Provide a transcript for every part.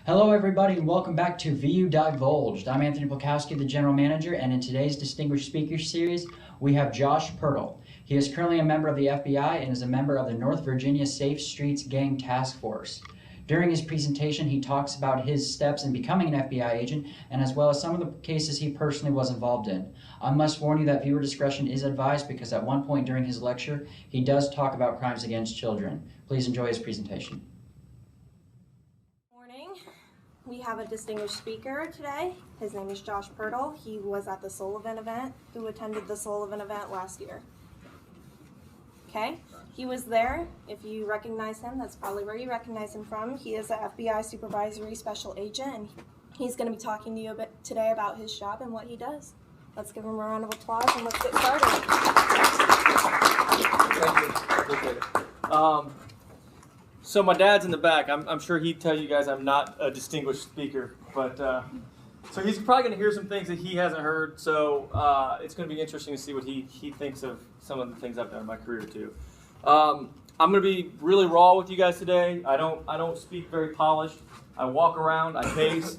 Hello everybody and welcome back to VUDivulged. I'm Anthony Polkowski, the General Manager, and in today's Distinguished Speaker Series, we have Josh Pirtle. He is currently a member of the FBI and is a member of the North Virginia Safe Streets Gang Task Force. During his presentation, he talks about his steps in becoming an FBI agent and as well as some of the cases he personally was involved in. I must warn you that viewer discretion is advised because at one point during his lecture, he does talk about crimes against children. Please enjoy his presentation. We have a distinguished speaker today. His name is Josh Pirtle. He was at the Sullivan event, who attended the Sullivan event last year. Okay, he was there. If you recognize him, that's probably where you recognize him from. He is an FBI supervisory special agent, and he's going to be talking to you a bit today about his job and what he does. Let's give him a round of applause and let's get started. Thank you. So my dad's in the back. I'm sure he'd tell you guys I'm not a distinguished speaker, but so he's probably going to hear some things that he hasn't heard. So it's going to be interesting to see what he thinks of some of the things I've done in my career too. I'm going to be really raw with you guys today. I don't speak very polished. I walk around, I pace,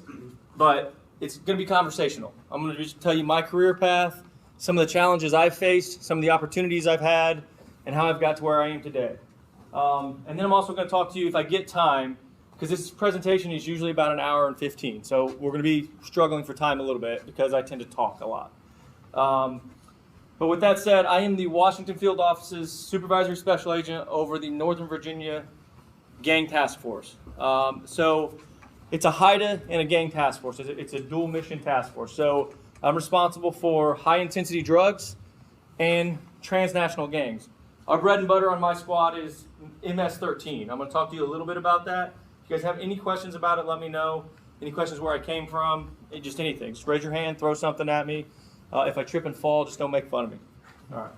but it's going to be conversational. I'm going to just tell you my career path, some of the challenges I've faced, some of the opportunities I've had, and how I've got to where I am today. And then I'm also going to talk to you if I get time, because this presentation is usually about an hour and 15. So we're going to be struggling for time a little bit because I tend to talk a lot. But with that said, I am the Washington Field Office's Supervisory Special Agent over the Northern Virginia Gang Task Force. So it's a HIDTA and a gang task force. It's a dual mission task force. So I'm responsible for high intensity drugs and transnational gangs. Our bread and butter on my squad is MS-13. I'm going to talk to you a little bit about that. If you guys have any questions about it, let me know. Any questions where I came from, just anything. Just raise your hand, throw something at me. If I trip and fall, just don't make fun of me. All right.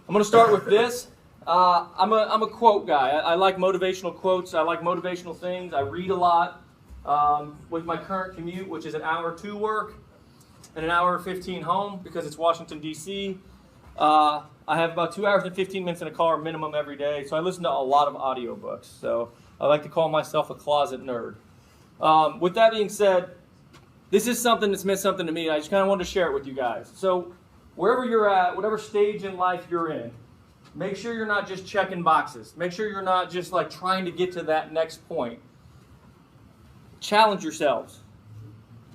I'm going to start with this. I'm a quote guy. I like motivational quotes. I like motivational things. I read a lot. With my current commute, which is an hour to work and an hour and 15 home because it's Washington, D.C., I have about 2 hours and 15 minutes in a car minimum every day, so I listen to a lot of audiobooks. So I like to call myself a closet nerd. With that being said, this is something that's meant something to me. I just kind of wanted to share it with you guys. So wherever you're at, whatever stage in life you're in, make sure you're not just checking boxes. Make sure you're not just like trying to get to that next point. Challenge yourselves.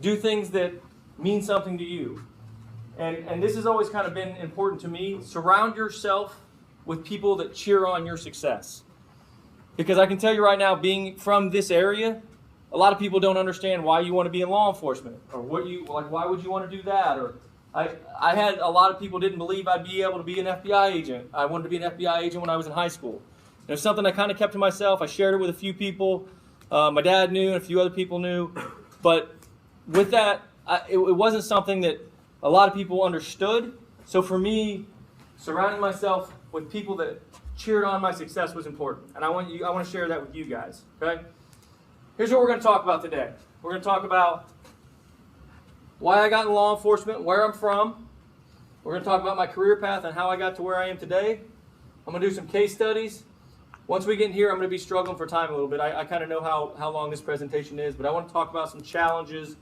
Do things that mean something to you. And this has always kind of been important to me. Surround yourself with people that cheer on your success. Because I can tell you right now, being from this area, a lot of people don't understand why you want to be in law enforcement, or why would you want to do that? Or I had a lot of people didn't believe I'd be able to be an FBI agent. I wanted to be an FBI agent when I was in high school. And it was something I kind of kept to myself. I shared it with a few people. My dad knew, and a few other people knew. But with that, it wasn't something that a lot of people understood. So for me, surrounding myself with people that cheered on my success was important. And I want to share that with you guys. Okay? Here's what we're going to talk about today. We're going to talk about why I got in law enforcement, where I'm from. We're going to talk about my career path and how I got to where I am today. I'm going to do some case studies. Once we get in here, I'm going to be struggling for time a little bit. I kind of know how long this presentation is, but I want to talk about some challenges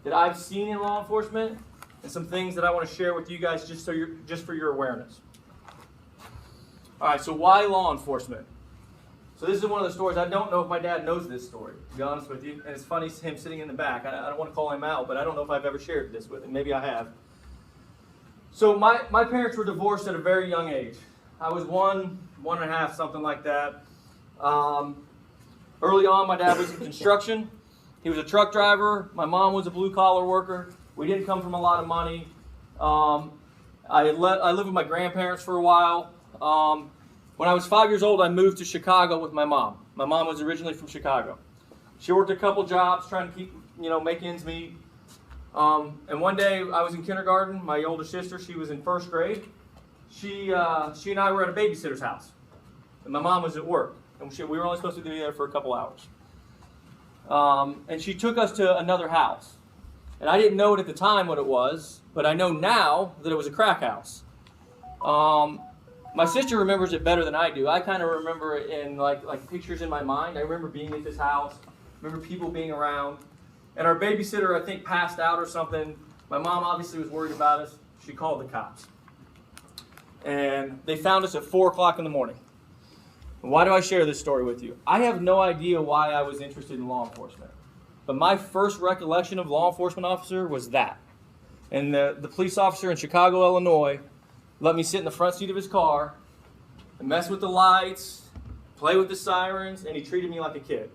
that I've seen in law enforcement and some things that I want to share with you guys just for your awareness. All right, so why law enforcement? So this is one of the stories. I don't know if my dad knows this story, to be honest with you. And it's funny him sitting in the back. I don't want to call him out, but I don't know if I've ever shared this with him. Maybe I have. So my parents were divorced at a very young age. I was one and a half, something like that. Early on, my dad was in construction. He was a truck driver. My mom was a blue-collar worker. We didn't come from a lot of money. I lived with my grandparents for a while. When I was 5 years old, I moved to Chicago with my mom. My mom was originally from Chicago. She worked a couple jobs trying to keep, make ends meet. And one day I was in kindergarten. My older sister, she was in first grade. She and I were at a babysitter's house. And my mom was at work. And we were only supposed to be there for a couple hours. And she took us to another house. And I didn't know it at the time what it was, but I know now that it was a crack house. My sister remembers it better than I do. I kind of remember it in like pictures in my mind. I remember being at this house. remember people being around. And our babysitter, I think, passed out or something. My mom obviously was worried about us. She called the cops. And they found us at 4 o'clock in the morning. Why do I share this story with you? I have no idea why I was interested in law enforcement. But my first recollection of law enforcement officer was that. And the police officer in Chicago, Illinois, let me sit in the front seat of his car and mess with the lights, play with the sirens, and he treated me like a kid.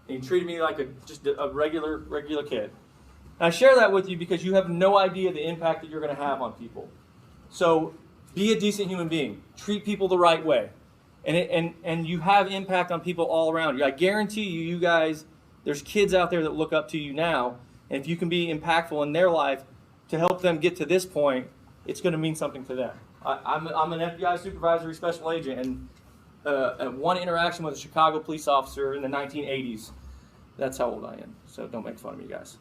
And he treated me like just a regular kid. And I share that with you because you have no idea the impact that you're going to have on people. So be a decent human being. Treat people the right way. And you have impact on people all around you. I guarantee you guys, there's kids out there that look up to you now. And if you can be impactful in their life to help them get to this point, it's going to mean something to them. I'm an FBI supervisory special agent, and one interaction with a Chicago police officer in the 1980s, that's how old I am, so don't make fun of me, guys,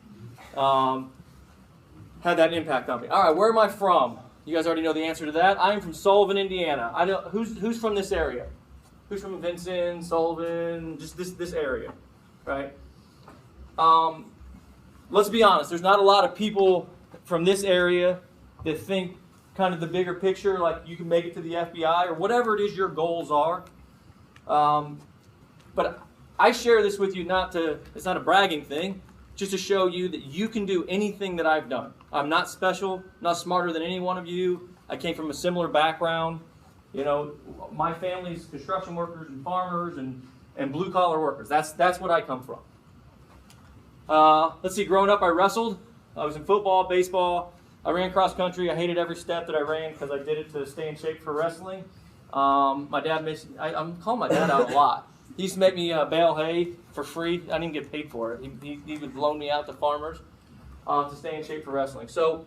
had that impact on me. All right, where am I from? You guys already know the answer to that. I am from Sullivan, Indiana. I know who's from this area? Who's from Vincent, Sullivan, just this area, right? Let's be honest, there's not a lot of people from this area that think kind of the bigger picture, like you can make it to the FBI or whatever it is your goals are. But I share this with you it's not a bragging thing, just to show you that you can do anything that I've done. I'm not special, not smarter than any one of you. I came from a similar background. You know, my family's construction workers and farmers and blue collar workers. That's what I come from. Let's see, growing up I wrestled. I was in football, baseball. I ran cross country. I hated every step that I ran because I did it to stay in shape for wrestling. My dad I'm calling my dad out a lot. He used to make me bale hay for free. I didn't get paid for it. He would loan me out to farmers to stay in shape for wrestling. So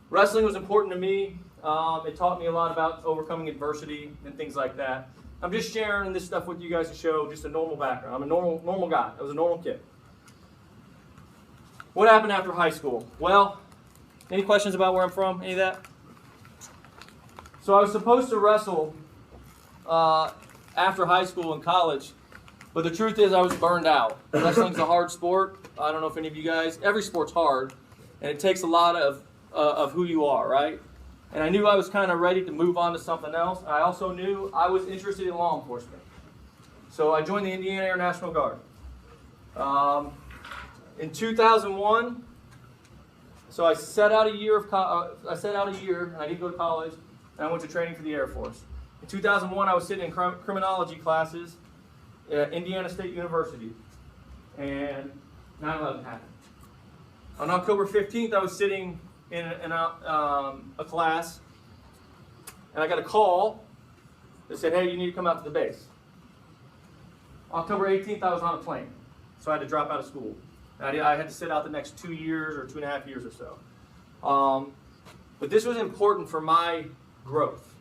wrestling was important to me. It taught me a lot about overcoming adversity and things like that. I'm just sharing this stuff with you guys to show just a normal background. I'm a normal guy. I was a normal kid. What happened after high school? Well, any questions about where I'm from? Any of that? So I was supposed to wrestle after high school and college, but the truth is I was burned out. Wrestling's a hard sport. I don't know if any of you guys, every sport's hard, and it takes a lot of who you are, right? And I knew I was kind of ready to move on to something else. I also knew I was interested in law enforcement. So I joined the Indiana Air National Guard. In 2001, so I set out a year, and I didn't go to college, and I went to training for the Air Force. In 2001, I was sitting in criminology classes at Indiana State University, and 9/11 happened. On October 15th, I was sitting in a class, and I got a call that said, hey, you need to come out to the base. October 18th, I was on a plane, so I had to drop out of school. I had to sit out the next 2 years or 2.5 years or so. But this was important for my growth.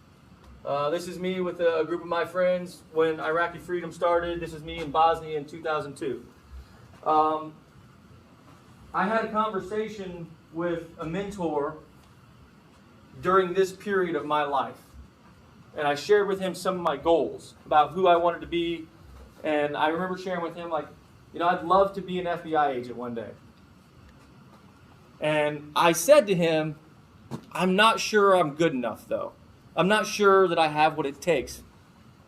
This is me with a group of my friends when Iraqi freedom started. This is me in Bosnia in 2002. I had a conversation with a mentor during this period of my life. And I shared with him some of my goals about who I wanted to be. And I remember sharing with him, like, you know, I'd love to be an FBI agent one day. And I said to him, I'm not sure I'm good enough, though. I'm not sure that I have what it takes.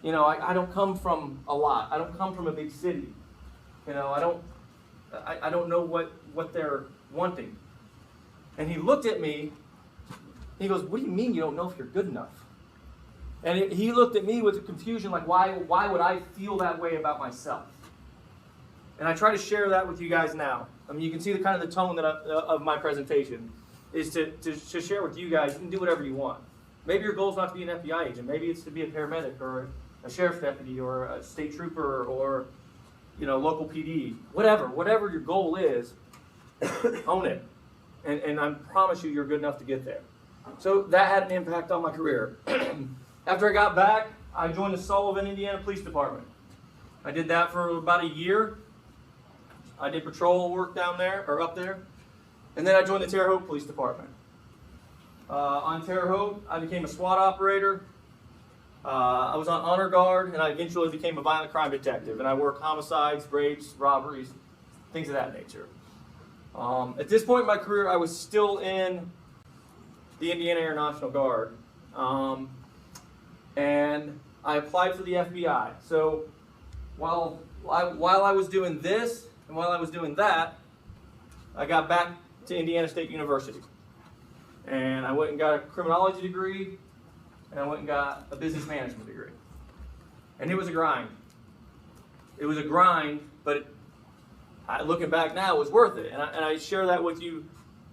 You know, I don't come from a lot. I don't come from a big city. You know, I don't know what they're wanting. And he looked at me, he goes, what do you mean you don't know if you're good enough? And he looked at me with a confusion, like, why would I feel that way about myself? And I try to share that with you guys now. I mean, you can see the kind of the tone of my presentation is to share with you guys. You can do whatever you want. Maybe your goal is not to be an FBI agent. Maybe it's to be a paramedic or a sheriff's deputy or a state trooper or, you know, local PD. Whatever your goal is, own it. And I promise you, you're good enough to get there. So that had an impact on my career. After I got back, I joined the Sullivan, Indiana Police Department. I did that for about a year. I did patrol work down there, or up there. And then I joined the Terre Haute Police Department. On Terre Haute, I became a SWAT operator. I was on honor guard, and I eventually became a violent crime detective. And I worked homicides, rapes, robberies, things of that nature. At this point in my career, I was still in the Indiana Air National Guard, and I applied for the FBI. So while I was doing this and while I was doing that, I got back to Indiana State University, and I went and got a criminology degree, and I went and got a business management degree. And it was a grind. It was a grind, but looking back now, it was worth it. And I share that with you,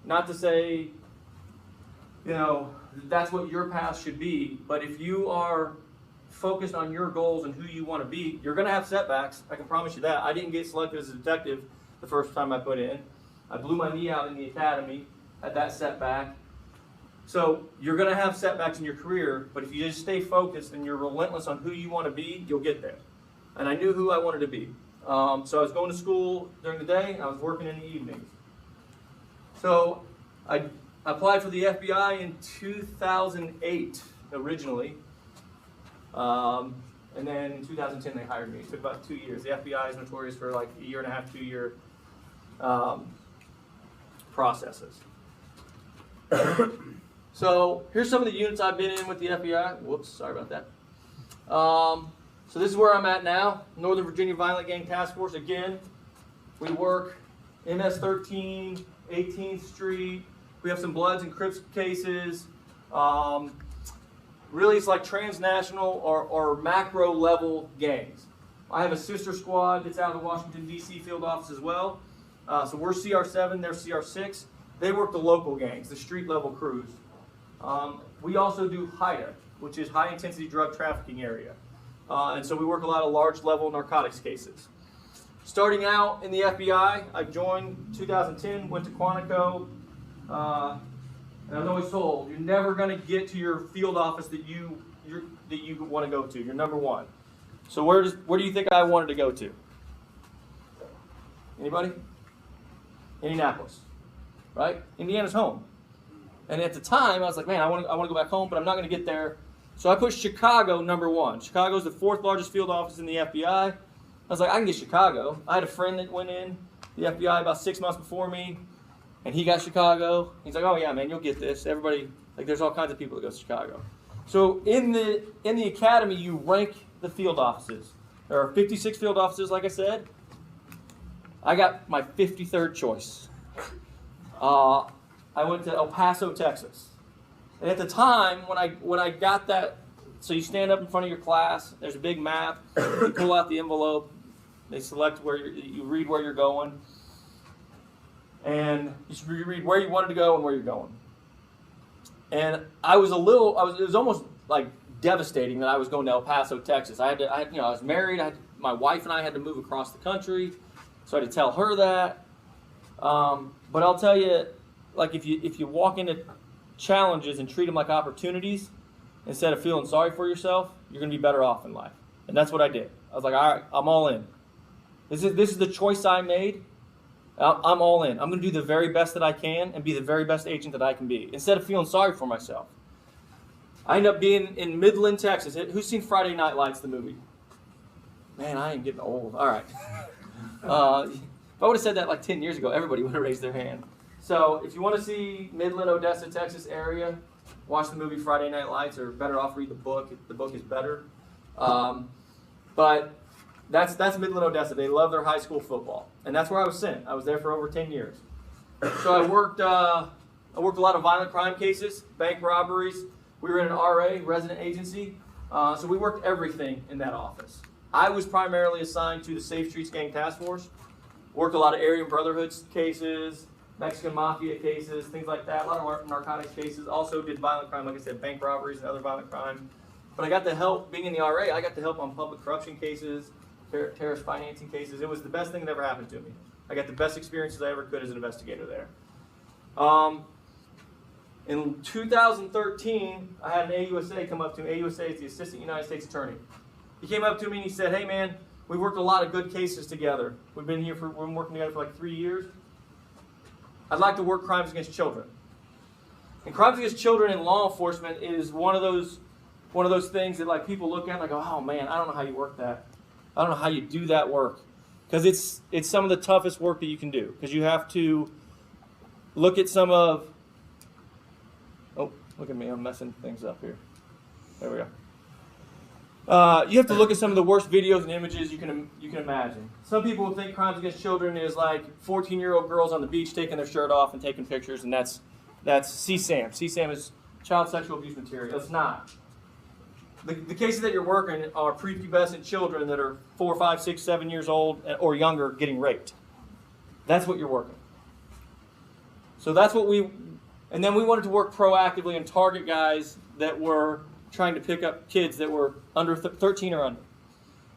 not to say, that's what your path should be, but if you are focused on your goals and who you want to be, you're going to have setbacks. I can promise you that. I didn't get selected as a detective the first time I put in. I blew my knee out in the academy at that setback. So you're going to have setbacks in your career, but if you just stay focused and you're relentless on who you want to be, you'll get there. And I knew who I wanted to be. So I was going to school during the day, and I was working in the evenings. So I applied for the FBI in 2008 originally. And then in 2010 they hired me. It took about 2 years. The FBI is notorious for like a year and a half, 2 year processes. So here's some of the units I've been in with the FBI. Whoops, sorry about that. So this is where I'm at now, Northern Virginia Violent Gang Task Force. Again, we work MS-13, 18th Street. We have some Bloods and Crips cases. Really, it's like transnational or macro level gangs. I have a sister squad that's out of the Washington, D.C. field office as well. So we're CR7, they're CR6. They work the local gangs, the street level crews. We also do HIDTA, which is high intensity drug trafficking area. And so we work a lot of large level narcotics cases. Starting out in the FBI, I joined 2010, went to Quantico, and I was always told, you're never going to get to your field office that you want to go to. You're number one. So where do you think I wanted to go to? Anybody? Indianapolis, right? Indiana's home. And at the time, I was like, man, I want to go back home, but I'm not going to get there. So I put Chicago number one. Chicago's the 4th largest field office in the FBI. I was like, I can get Chicago. I had a friend that went in the FBI about 6 months before me, and he got Chicago. He's like, oh yeah, man, you'll get this. Everybody, like, there's all kinds of people that go to Chicago. So in the academy, you rank the field offices. There are 56 field offices, like I said. I got my 53rd choice. I went to El Paso, Texas. And at the time, when I got that, so you stand up in front of your class, there's a big map, you pull out the envelope, they select where you read where you're going, and you read where you wanted to go and where you're going. And it was almost like devastating that I was going to El Paso, Texas. I was married, my wife and I had to move across the country, so I had to tell her that. But I'll tell you, like if you walk into challenges and treat them like opportunities instead of feeling sorry for yourself, you're going to be better off in life. And that's what I did. I was like, all right, I'm all in. This is the choice I made. I'm all in. I'm going to do the very best that I can and be the very best agent that I can be instead of feeling sorry for myself. I ended up being in Midland, Texas. Who's seen Friday Night Lights, the movie? Man, I am getting old. All right. If I would have said that like 10 years ago, everybody would have raised their hand. So if you want to see Midland, Odessa, Texas area, watch the movie Friday Night Lights, or better off read the book. The book is better. But that's Midland, Odessa. They love their high school football, and that's where I was sent. I was there for over 10 years. So I worked a lot of violent crime cases, bank robberies. We were in an RA, resident agency, so we worked everything in that office. I was primarily assigned to the Safe Streets Gang Task Force. Worked a lot of Aryan Brotherhoods cases, Mexican Mafia cases, things like that, a lot of narcotics cases. Also did violent crime, like I said, bank robberies and other violent crime. But I got to help, being in the RA, I got to help on public corruption cases, terrorist financing cases. It was the best thing that ever happened to me. I got the best experiences I ever could as an investigator there. In 2013, I had an AUSA come up to me. AUSA is the Assistant United States Attorney. He came up to me and he said, hey man, we worked a lot of good cases together. We've been working together for like 3 years. I'd like to work crimes against children. And crimes against children in law enforcement is one of those things that like people look at and like, oh man, I don't know how you work that. I don't know how you do that work. because it's some of the toughest work that you can do, because you have to look at some of, oh, look at me, I'm messing things up here. There we go. You have to look at some of the worst videos and images you can imagine. Some people think crimes against children is like 14-year-old girls on the beach taking their shirt off and taking pictures, and that's CSAM. CSAM is child sexual abuse material. It's not. The cases that you're working are prepubescent children that are 4, 5, 6, 7 years old or younger getting raped. That's what you're working. So that's what and then we wanted to work proactively and target guys that were trying to pick up kids that were under 13 or under.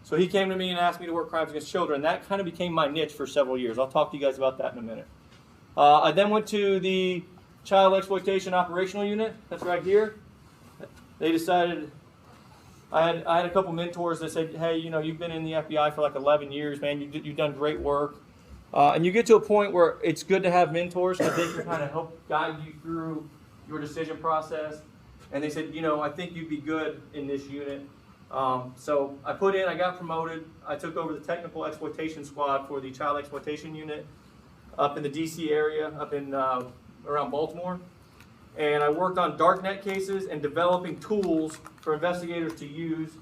So he came to me and asked me to work crimes against children. That kind of became my niche for several years. I'll talk to you guys about that in a minute. I then went to the Child Exploitation Operational Unit. That's right here. They decided, I had a couple mentors that said, hey, you know, you've been in the FBI for like 11 years, man. You've done great work. And you get to a point where it's good to have mentors because they can kind of help guide you through your decision process. And they said, you know, I think you'd be good in this unit. So I got promoted. I took over the technical exploitation squad for the child exploitation unit up in the DC area, up in around Baltimore. And I worked on darknet cases and developing tools for investigators to use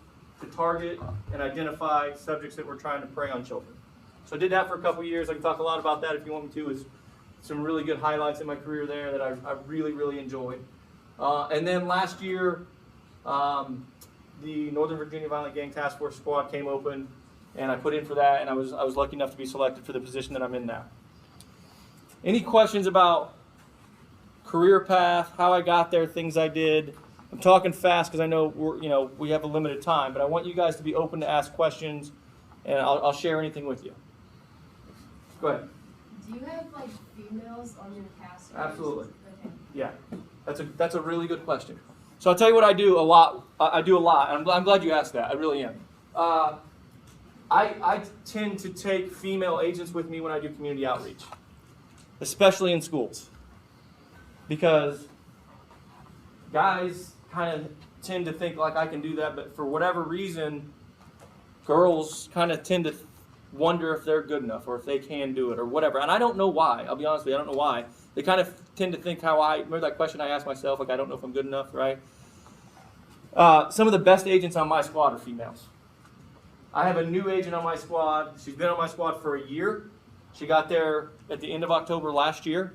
to target and identify subjects that were trying to prey on children. So I did that for a couple years. I can talk a lot about that if you want me to. It's some really good highlights in my career there that I really, really enjoyed. And then last year, the Northern Virginia Violent Gang Task Force Squad came open, and I put in for that, and I was lucky enough to be selected for the position that I'm in now. Any questions about career path, how I got there, things I did? I'm talking fast because I know we have a limited time, but I want you guys to be open to ask questions, and I'll share anything with you. Go ahead. Do you have like females on your cast? Absolutely. Okay. Yeah, that's a really good question. So I'll tell you what I do a lot. I do a lot. I'm glad you asked that. I really am. I tend to take female agents with me when I do community outreach, especially in schools, because guys kind of tend to think like I can do that, but for whatever reason, girls kind of tend to wonder if they're good enough or if they can do it or whatever. And I don't know why. I'll be honest with you, I don't know why. They kind of tend to think remember that question I asked myself, like I don't know if I'm good enough, right? Some of the best agents on my squad are females. I have a new agent on my squad. She's been on my squad for a year. She got there at the end of October last year.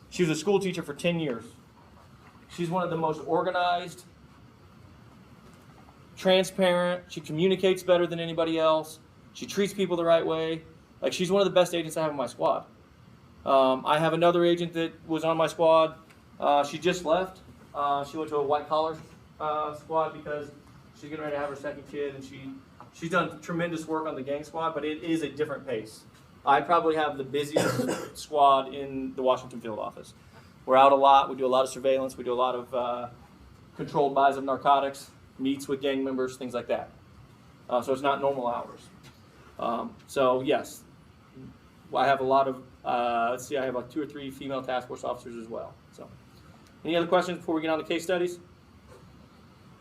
She was a school teacher for 10 years. She's one of the most organized, transparent. She communicates better than anybody else. She treats people the right way. Like, she's one of the best agents I have on my squad. I have another agent that was on my squad. She just left. She went to a white-collar squad because she's getting ready to have her second kid, and she's done tremendous work on the gang squad, but it is a different pace. I probably have the busiest squad in the Washington field office. We're out a lot. We do a lot of surveillance. We do a lot of controlled buys of narcotics, meets with gang members, things like that. So it's not normal hours. So yes, I have a lot of, let's see, I have like 2 or 3 female task force officers as well. So, any other questions before we get on to case studies?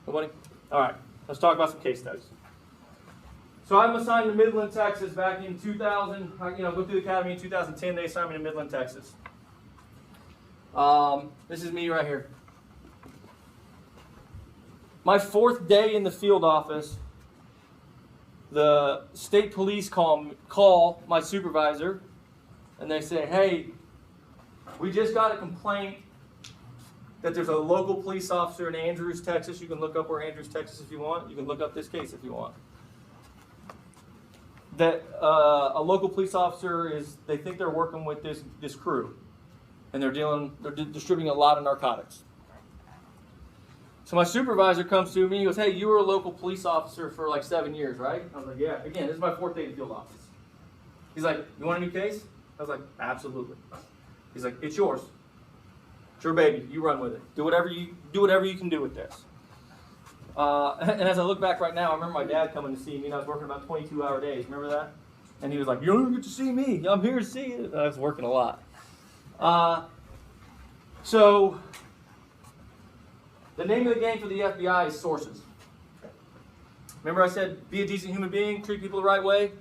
Nobody? All right, let's talk about some case studies. So I'm assigned to Midland, Texas back in 2000. I go through the academy in 2010. They assigned me to Midland, Texas. This is me right here. My 4th day in the field office, the state police call my supervisor, and they say, hey, we just got a complaint that there's a local police officer in Andrews, Texas. You can look up where Andrews, Texas if you want. You can look up this case if you want. That a local police officer they think they're working with this crew, and they're distributing a lot of narcotics. So my supervisor comes to me, he goes, hey, you were a local police officer for like 7 years, right? I was like, yeah. Again, this is my 4th day in the field office. He's like, you want a new case? I was like, absolutely. He's like, it's yours. It's your baby. You run with it. Do whatever you can do with this. And as I look back right now, I remember my dad coming to see me, and I was working about 22-hour days. Remember that? And he was like, you don't even get to see me. I'm here to see you. And I was working a lot. So the name of the game for the FBI is sources. Remember I said, be a decent human being, treat people the right way?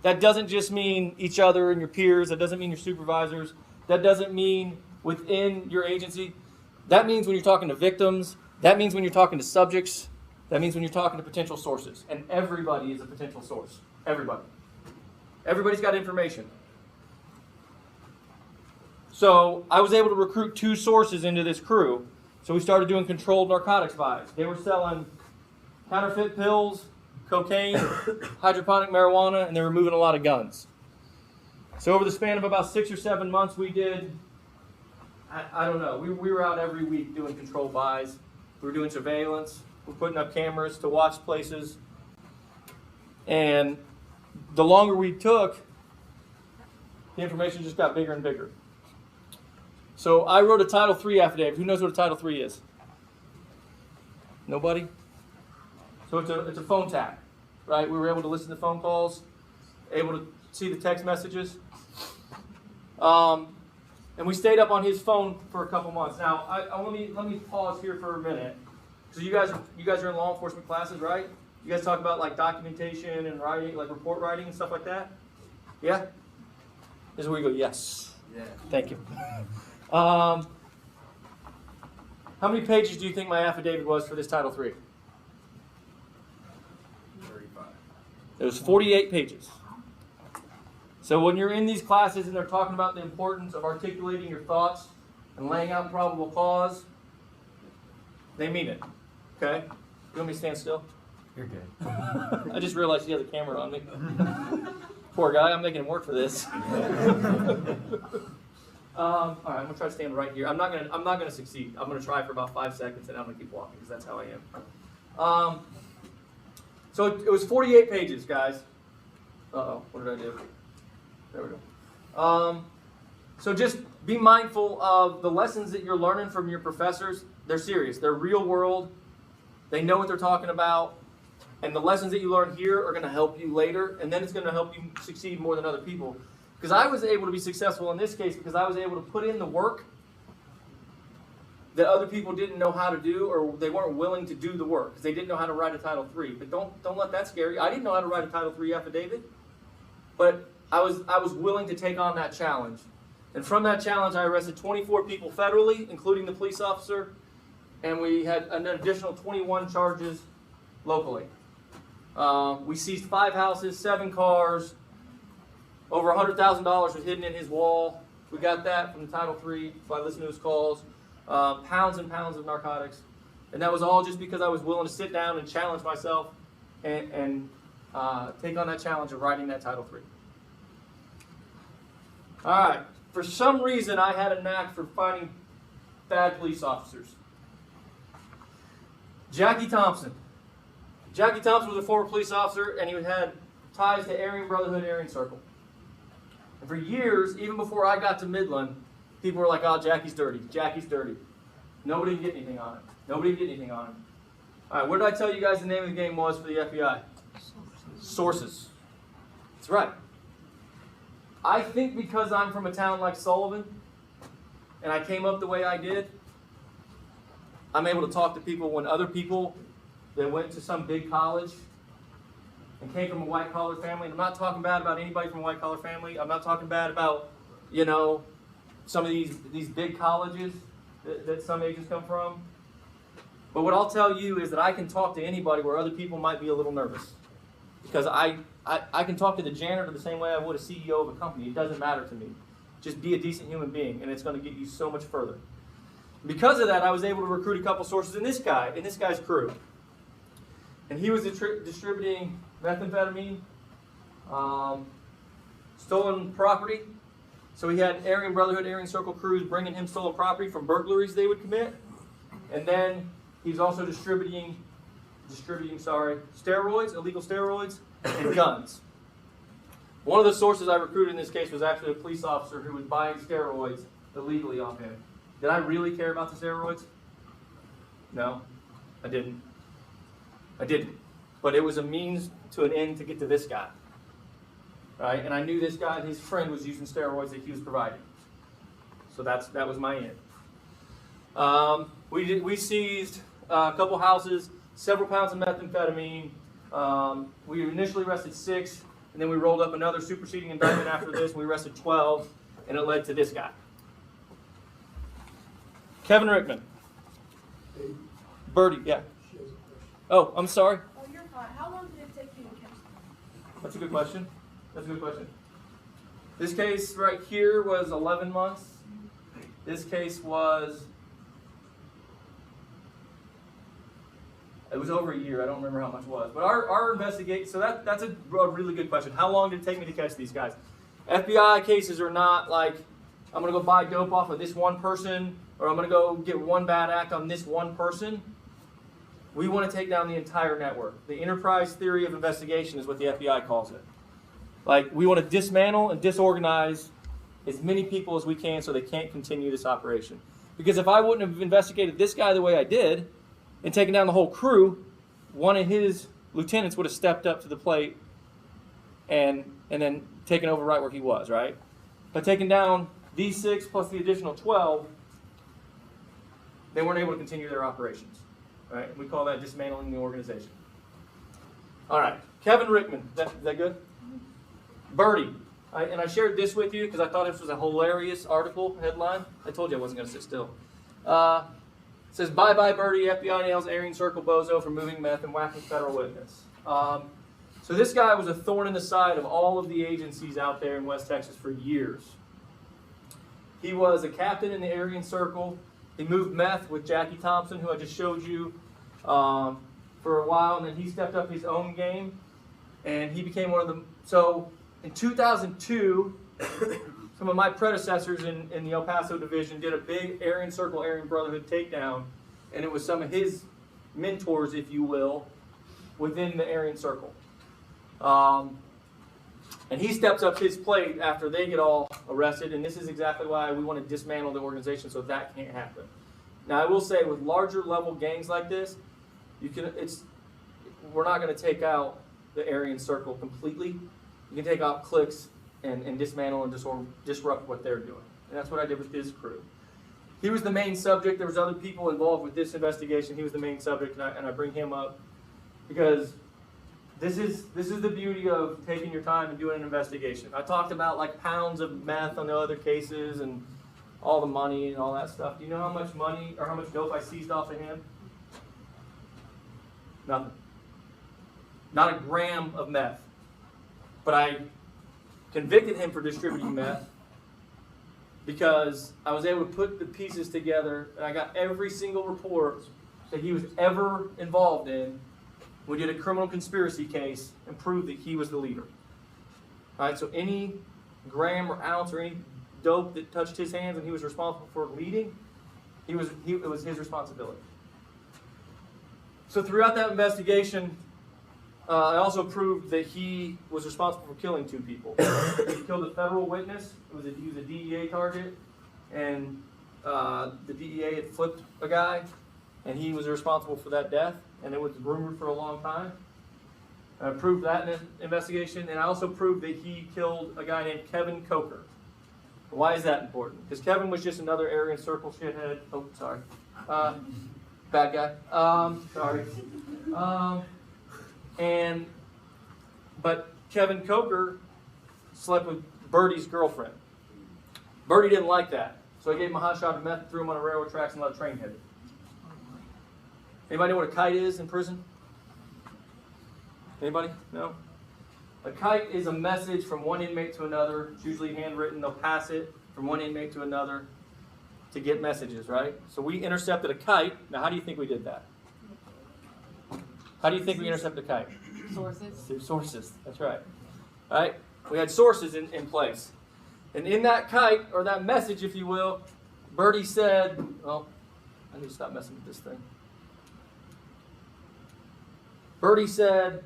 That doesn't just mean each other and your peers. That doesn't mean your supervisors. That doesn't mean within your agency. That means when you're talking to victims. That means when you're talking to subjects. That means when you're talking to potential sources. And everybody is a potential source. Everybody. Everybody's got information. So I was able to recruit 2 sources into this crew. So we started doing controlled narcotics buys. They were selling counterfeit pills, cocaine, hydroponic marijuana, and they were moving a lot of guns. So over the span of about 6 or 7 months, we did, I don't know, we were out every week doing controlled buys. We were doing surveillance. We were putting up cameras to watch places. And the longer we took, the information just got bigger and bigger. So I wrote a Title III affidavit. Who knows what a Title III is? Nobody? So it's a phone tap, right? We were able to listen to phone calls, able to see the text messages. And we stayed up on his phone for a couple months. Now, let me pause here for a minute. So you guys are in law enforcement classes, right? You guys talk about like documentation and writing, like report writing and stuff like that? Yeah? This is where you go, yes. Yeah. Thank you. How many pages do you think my affidavit was for this Title III? 35. It was 48 pages. So when you're in these classes and they're talking about the importance of articulating your thoughts and laying out probable cause, they mean it. Okay? You want me to stand still? You're good. I just realized you have the camera on me. Poor guy, I'm making him work for this. All right, I'm gonna try to stand right here. I'm not gonna succeed. I'm gonna try for about 5 seconds, and I'm gonna keep walking because that's how I am. So it was 48 pages, guys. Uh-oh, what did I do? There we go. So just be mindful of the lessons that you're learning from your professors. They're serious. They're real world. They know what they're talking about. And the lessons that you learn here are going to help you later, and then it's going to help you succeed more than other people. Because I was able to be successful in this case because I was able to put in the work that other people didn't know how to do, or they weren't willing to do the work because they didn't know how to write a Title III. But don't let that scare you. I didn't know how to write a Title III affidavit, but I was willing to take on that challenge. And from that challenge, I arrested 24 people federally, including the police officer, and we had an additional 21 charges locally. We seized 5 houses, 7 cars. Over $100,000 was hidden in his wall. We got that from the Title III, so I listened to his calls. Pounds and pounds of narcotics. And that was all just because I was willing to sit down and challenge myself and take on that challenge of writing that Title III. All right. For some reason, I had a knack for finding bad police officers. Jackie Thompson. Jackie Thompson was a former police officer, and he had ties to Aryan Brotherhood, Aryan Circle. And for years, even before I got to Midland, people were like, oh, Jackie's dirty. Jackie's dirty. Nobody can get anything on him. Nobody can get anything on him. All right, what did I tell you guys the name of the game was for the FBI? Sources. That's right. I think because I'm from a town like Sullivan, and I came up the way I did, I'm able to talk to people when other people that went to some big college and came from a white-collar family. And I'm not talking bad about anybody from a white-collar family. I'm not talking bad about, you know, some of these big colleges that some agents come from. But what I'll tell you is that I can talk to anybody where other people might be a little nervous. Because I can talk to the janitor the same way I would a CEO of a company. It doesn't matter to me. Just be a decent human being, and it's going to get you so much further. Because of that, I was able to recruit a couple sources in this guy's crew. And he was distributing methamphetamine, stolen property. So he had Aryan Brotherhood, Aryan Circle crews bringing him stolen property from burglaries they would commit. And then he's also distributing steroids, illegal steroids, and guns. One of the sources I recruited in this case was actually a police officer who was buying steroids illegally off him. Did I really care about the steroids? No, I didn't. But it was a means to an end to get to this guy. Right? And I knew this guy and his friend was using steroids that he was providing. So that was my end. We seized a couple houses, several pounds of methamphetamine. We initially arrested 6. and then we rolled up another superseding indictment after this, and we arrested 12, and it led to this guy. Kevin Rickman. Birdie, yeah. Oh, I'm sorry. Oh, you're fine. How long did it take you to catch them? That's a good question. That's a good question. This case right here was 11 months. This case was, it was over a year. I don't remember how much it was. But our investigation, so that's a really good question. How long did it take me to catch these guys? FBI cases are not like, I'm going to go buy dope off of this one person, or I'm going to go get one bad act on this one person. We want to take down the entire network. The enterprise theory of investigation is what the FBI calls it. Like, we want to dismantle and disorganize as many people as we can so they can't continue this operation. Because if I wouldn't have investigated this guy the way I did and taken down the whole crew, one of his lieutenants would have stepped up to the plate and then taken over right where he was, right? By taking down these 6 plus the additional 12, they weren't able to continue their operations. Right? We call that dismantling the organization. All right, Kevin Rickman. Is that good? Birdie. And I shared this with you because I thought this was a hilarious article headline. I told you I wasn't going to sit still. It says, "Bye-bye Birdie, FBI nails Aryan Circle bozo for moving meth and whacking federal witness." So this guy was a thorn in the side of all of the agencies out there in West Texas for years. He was a captain in the Aryan Circle. He moved meth with Jackie Thompson, who I just showed you, for a while, and then he stepped up his own game, and he became one of the. So in 2002, some of my predecessors in the El Paso division did a big Aryan Circle, Aryan Brotherhood takedown, and it was some of his mentors, if you will, within the Aryan Circle. And he steps up his plate after they get all arrested, and this is exactly why we want to dismantle the organization so that can't happen. Now, I will say, with larger level gangs like this, we're not going to take out the Aryan Circle completely. You can take out cliques and dismantle and disrupt what they're doing. And that's what I did with his crew. He was the main subject. There was other people involved with this investigation. He was the main subject, and I bring him up because this is the beauty of taking your time and doing an investigation. I talked about like pounds of meth on the other cases and all the money and all that stuff. Do you know how much money or how much dope I seized off of him? Nothing. Not a gram of meth. But I convicted him for distributing meth because I was able to put the pieces together, and I got every single report that he was ever involved in. We did a criminal conspiracy case and proved that he was the leader. All right, so any gram or ounce or any dope that touched his hands and he was responsible for leading, it was his responsibility. So throughout that investigation, I also proved that he was responsible for killing 2 people. He killed a federal witness. He was a DEA target, and the DEA had flipped a guy, and he was responsible for that death, and it was rumored for a long time. I proved that in an investigation, and I also proved that he killed a guy named Kevin Coker. Why is that important? Because Kevin was just another Aryan Circle shithead. Oh, sorry. Bad guy. Sorry. But Kevin Coker slept with Birdie's girlfriend. Birdie didn't like that, so I gave him a hot shot of meth, threw him on a railroad tracks, and let a train hit him. Anybody know what a kite is in prison? Anybody? No? A kite is a message from one inmate to another. It's usually handwritten. They'll pass it from one inmate to another to get messages, right? So we intercepted a kite. Now, how do you think we did that? How do you think we intercepted a kite? Sources. Through sources. That's right. All right? We had sources in place. And in that kite, or that message, if you will, Birdie said, well, I need to stop messing with this thing. Birdie said,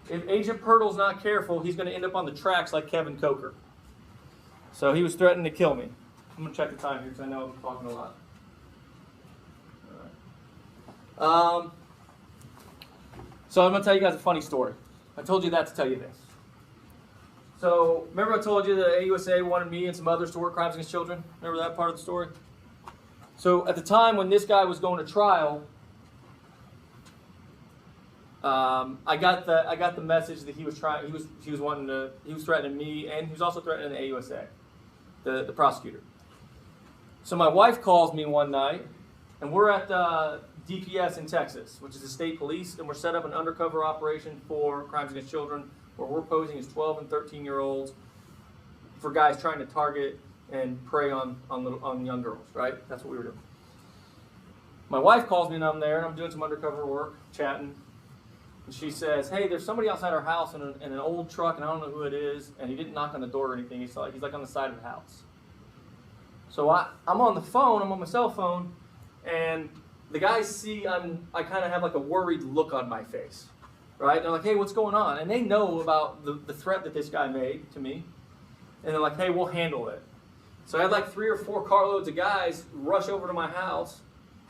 if Agent Pirtle's not careful, he's going to end up on the tracks like Kevin Coker. So he was threatening to kill me. I'm going to check the time here because I know I'm talking a lot. All right. So I'm going to tell you guys a funny story. I told you that to tell you this. So remember I told you that AUSA wanted me and some others to work crimes against children? Remember that part of the story? So at the time when this guy was going to trial, I got the message that he was threatening me, and he was also threatening the AUSA, the prosecutor. So my wife calls me one night, and we're at the DPS in Texas, which is the state police, and we're set up an undercover operation for crimes against children, where we're posing as 12 and 13-year-olds for guys trying to target and prey on young girls. Right? That's what we were doing. My wife calls me, and I'm there, and I'm doing some undercover work, chatting. And she says, "Hey, there's somebody outside our house in an old truck, and I don't know who it is, and he didn't knock on the door or anything. He's like on the side of the house." So I'm on the phone, I'm on my cell phone, and the guys see I kind of have like a worried look on my face, right? They're like, "Hey, what's going on?" And they know about the threat that this guy made to me, and they're like, "Hey, we'll handle it." So I had like 3 or 4 carloads of guys rush over to my house.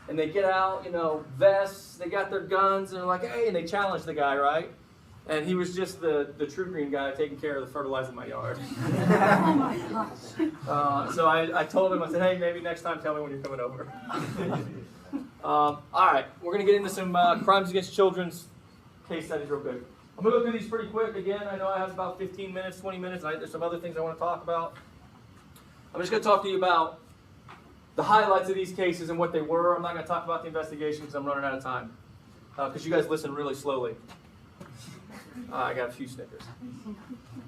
And they get out, vests, they got their guns, and they're like, "Hey," and they challenge the guy, right? And he was just the true green guy taking care of the fertilizer in my yard. Oh my gosh. So I told him, I said, "Hey, maybe next time tell me when you're coming over." All right, we're going to get into some crimes against children's case studies real quick. I'm going to go through these pretty quick. Again, I know I have about 15 minutes, 20 minutes. There's some other things I want to talk about. I'm just going to talk to you about the highlights of these cases and what they were. I'm not going to talk about the investigation because I'm running out of time. Because you guys listen really slowly. I got a few Snickers.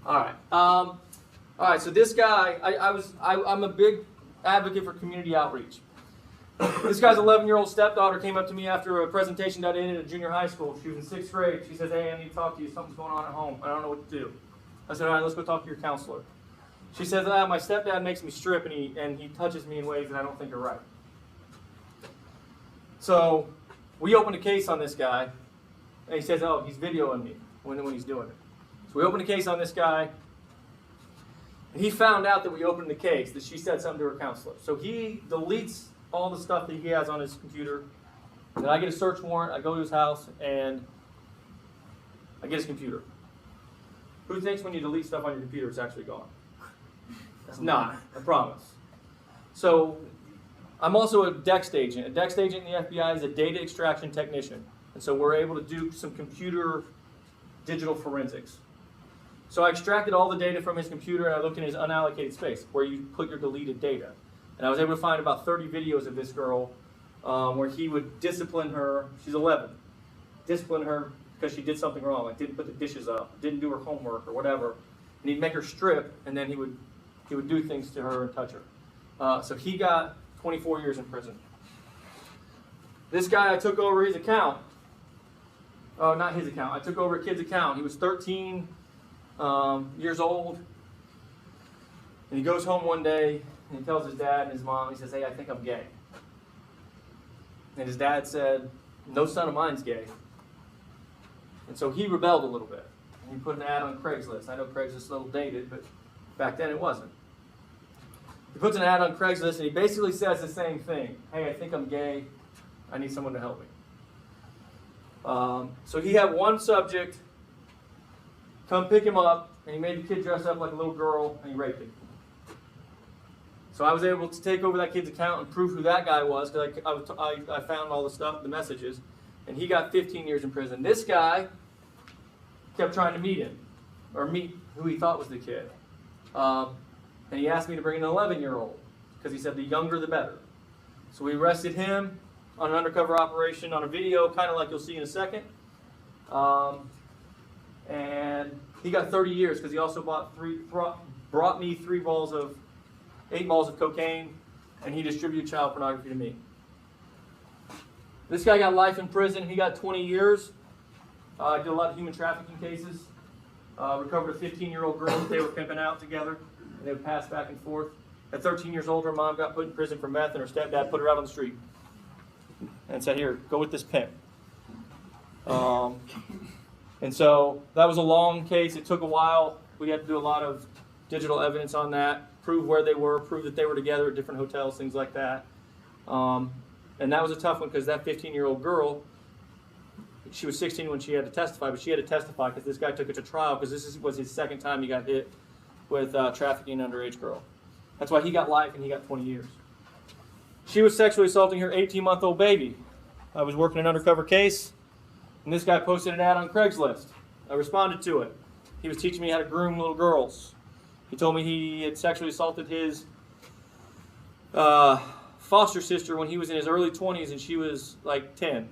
All right. So this guy, I'm a big advocate for community outreach. This guy's 11-year-old stepdaughter came up to me after a presentation that I did at junior high school. She was in 6th grade. She says, "Hey, I need to talk to you. Something's going on at home. I don't know what to do." I said, "All right, let's go talk to your counselor." She says, "My stepdad makes me strip and he touches me in ways that I don't think are right." So we opened a case on this guy, and he says, "Oh, he's videoing me when he's doing it." So we opened a case on this guy, and he found out that we opened the case, that she said something to her counselor. So he deletes all the stuff that he has on his computer, and I get a search warrant, I go to his house, and I get his computer. Who thinks when you delete stuff on your computer it's actually gone? It's not, I promise. So I'm also a DEXT agent. A DEXT agent in the FBI is a data extraction technician. And so we're able to do some computer digital forensics. So I extracted all the data from his computer, and I looked in his unallocated space where you put your deleted data. And I was able to find about 30 videos of this girl where he would discipline her. She's 11. Discipline her because she did something wrong, like didn't put the dishes up, didn't do her homework or whatever. And he'd make her strip, and then he would do things to her and touch her. So he got 24 years in prison. This guy, I took over his account. Oh, not his account. I took over a kid's account. He was 13 years old. And he goes home one day, and he tells his dad and his mom, he says, "Hey, I think I'm gay." And his dad said, "No son of mine's gay." And so he rebelled a little bit. And he put an ad on Craigslist. I know Craigslist is a little dated, but back then it wasn't. He puts an ad on Craigslist, and he basically says the same thing. "Hey, I think I'm gay. I need someone to help me." So he had one subject come pick him up, and he made the kid dress up like a little girl, and he raped him. So I was able to take over that kid's account and prove who that guy was, because I found all the stuff, the messages, and he got 15 years in prison. This guy kept trying to meet him, or meet who he thought was the kid. And he asked me to bring an 11-year-old, because he said the younger the better. So we arrested him on an undercover operation on a video, kind of like you'll see in a second. And he got 30 years because he also brought me 8 balls of cocaine, and he distributed child pornography to me. This guy got life in prison. He got 20 years. I did a lot of human trafficking cases. Recovered a 15-year-old girl that they were pimping out together, and they would pass back and forth. At 13 years old, her mom got put in prison for meth, and her stepdad put her out on the street and said, "Here, go with this pimp." And so that was a long case. It took a while. We had to do a lot of digital evidence on that, prove where they were, prove that they were together at different hotels, things like that. And that was a tough one because that 15-year-old girl, she was 16 when she had to testify, but she had to testify because this guy took it to trial because was his second time he got hit with trafficking an underage girl. That's why he got life and he got 20 years. She was sexually assaulting her 18-month-old baby. I was working an undercover case. And this guy posted an ad on Craigslist. I responded to it. He was teaching me how to groom little girls. He told me he had sexually assaulted his foster sister when he was in his early 20s and she was like 10.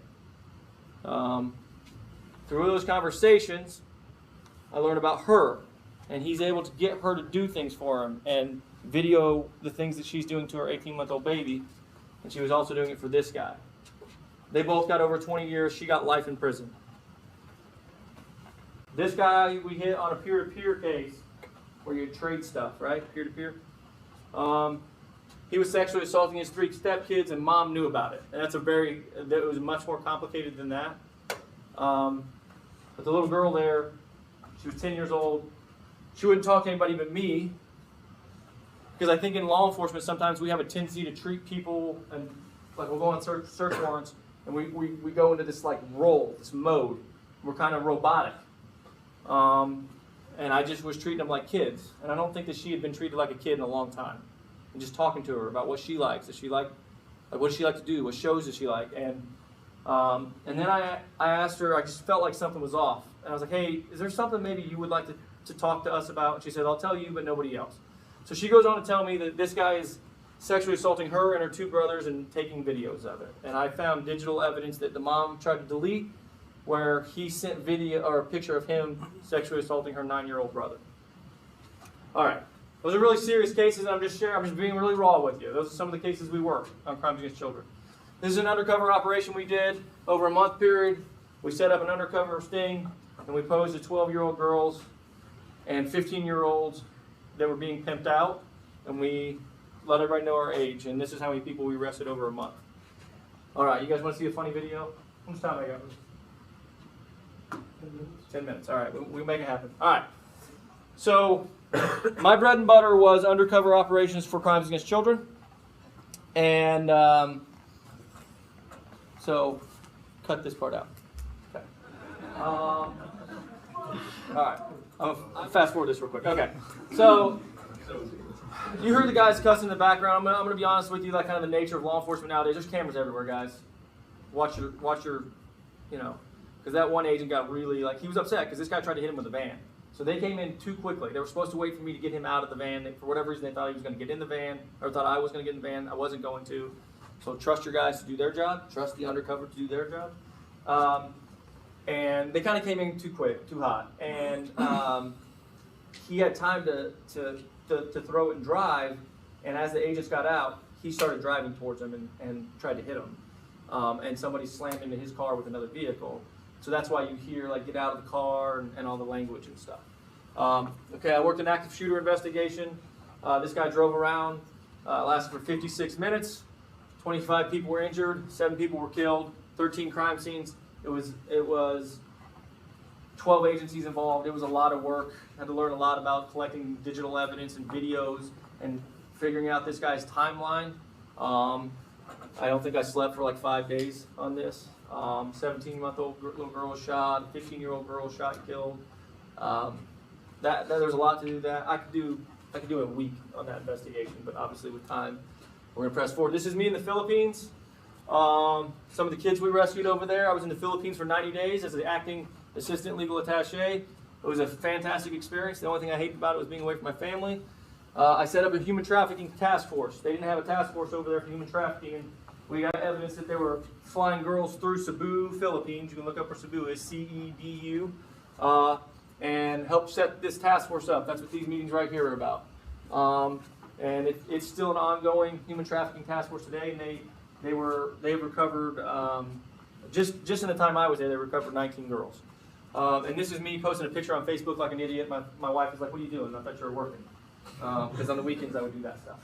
Through those conversations, I learned about her. And he's able to get her to do things for him and video the things that she's doing to her 18-month-old baby. And she was also doing it for this guy. They both got over 20 years. She got life in prison. This guy we hit on a peer-to-peer case where you trade stuff, right? Peer-to-peer. He was sexually assaulting his 3 stepkids, and mom knew about it. And it was much more complicated than that. But the little girl there, she was 10 years old. She wouldn't talk to anybody but me. Because I think in law enforcement, sometimes we have a tendency to treat people, and like we'll go on search warrants, and we go into this like role, this mode. We're kind of robotic. And I just was treating them like kids. And I don't think that she had been treated like a kid in a long time. And just talking to her about what she likes. Does she like what does she like to do? What shows does she like? And then I asked her, I just felt like something was off. And I was like, hey, is there something maybe you would like to talk to us about? And she said, I'll tell you, but nobody else. So she goes on to tell me that this guy is sexually assaulting her and her 2 brothers and taking videos of it. And I found digital evidence that the mom tried to delete where he sent video or a picture of him sexually assaulting her 9-year-old brother. All right. Those are really serious cases, and I'm just being really raw with you. Those are some of the cases we work on crimes against children. This is an undercover operation we did over a month period. We set up an undercover sting, and we posed to 12-year-old girls and 15-year-olds that were being pimped out, and we let everybody know our age, and this is how many people we arrested over a month. All right, you guys want to see a funny video? How much time I got? 10 minutes. All right, we'll make it happen. All right. So my bread and butter was undercover operations for crimes against children. And so cut this part out. Okay. All right. I'll fast forward this real quick. Okay. So you heard the guys cussing in the background. I'm going to be honest with you, like kind of the nature of law enforcement nowadays. There's cameras everywhere, guys. Watch your, you know, because that one agent got really, like, he was upset because this guy tried to hit him with a van. So they came in too quickly. They were supposed to wait for me to get him out of the van. For whatever reason, they thought he was going to get in the van, or thought I was going to get in the van. I wasn't going to. So trust your guys to do their job. Trust the undercover to do their job. And they kind of came in too quick, too hot. And he had time to throw it and drive. And as the agents got out, he started driving towards them and tried to hit him. And somebody slammed into his car with another vehicle. So that's why you hear, like, get out of the car and all the language and stuff. Okay, I worked an active shooter investigation. This guy drove around, lasted for 56 minutes. 25 people were injured, 7 people were killed, 13 crime scenes. It was 12 agencies involved. It was a lot of work. I had to learn a lot about collecting digital evidence and videos and figuring out this guy's timeline. I don't think I slept for like 5 days on this. 17-month-old little girl was shot, 15-year-old girl was shot and killed. There's a lot to do that. I could do a week on that investigation, but obviously with time, we're gonna press forward. This is me in the Philippines. Some of the kids we rescued over there. I was in the Philippines for 90 days as the acting assistant legal attaché. It was a fantastic experience. The only thing I hated about it was being away from my family. I set up a human trafficking task force. They didn't have a task force over there for human trafficking, and we got evidence that they were flying girls through Cebu, Philippines. You can look up where Cebu is, C-E-B-U, and helped set this task force up. That's what these meetings right here are about. And it's still an ongoing human trafficking task force today, and they've recovered, just in the time I was there, they recovered 19 girls. And this is me posting a picture on Facebook like an idiot. My wife is like, what are you doing? I thought you were working. Because on the weekends I would do that stuff.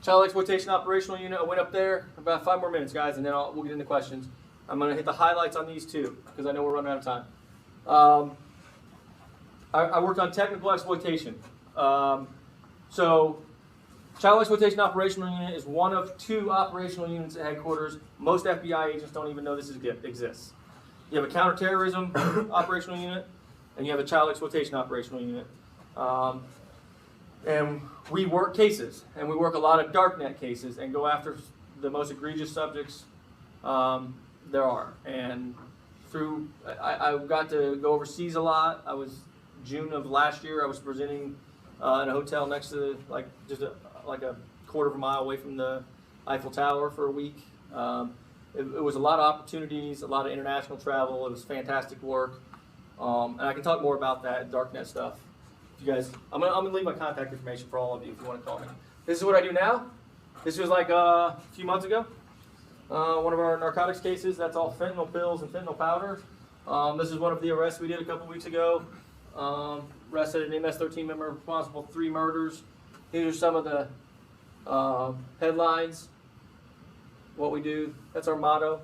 Child Exploitation Operational Unit, I went up there, about 5 more minutes, guys, and then we'll get into questions. I'm going to hit the highlights on these two, because I know we're running out of time. I worked on technical exploitation. So, Child Exploitation Operational Unit is one of 2 operational units at headquarters. Most FBI agents don't even know this exists. You have a counterterrorism operational unit, and you have a child exploitation operational unit. And we work cases, and we work a lot of darknet cases and go after the most egregious subjects There are. And through, I got to go overseas a lot. June of last year, I was presenting in a hotel next to, like, just like a quarter of a mile away from the Eiffel Tower for a week. It was a lot of opportunities, a lot of international travel. It was fantastic work. And I can talk more about that darknet stuff. If you guys, I'm gonna leave my contact information for all of you if you want to call me. This is what I do now. This was like a few months ago. One of our narcotics cases. That's all fentanyl pills and fentanyl powder. This is one of the arrests we did a couple weeks ago. Arrested an MS-13 member responsible for 3 murders. These are some of the headlines. What we do. That's our motto.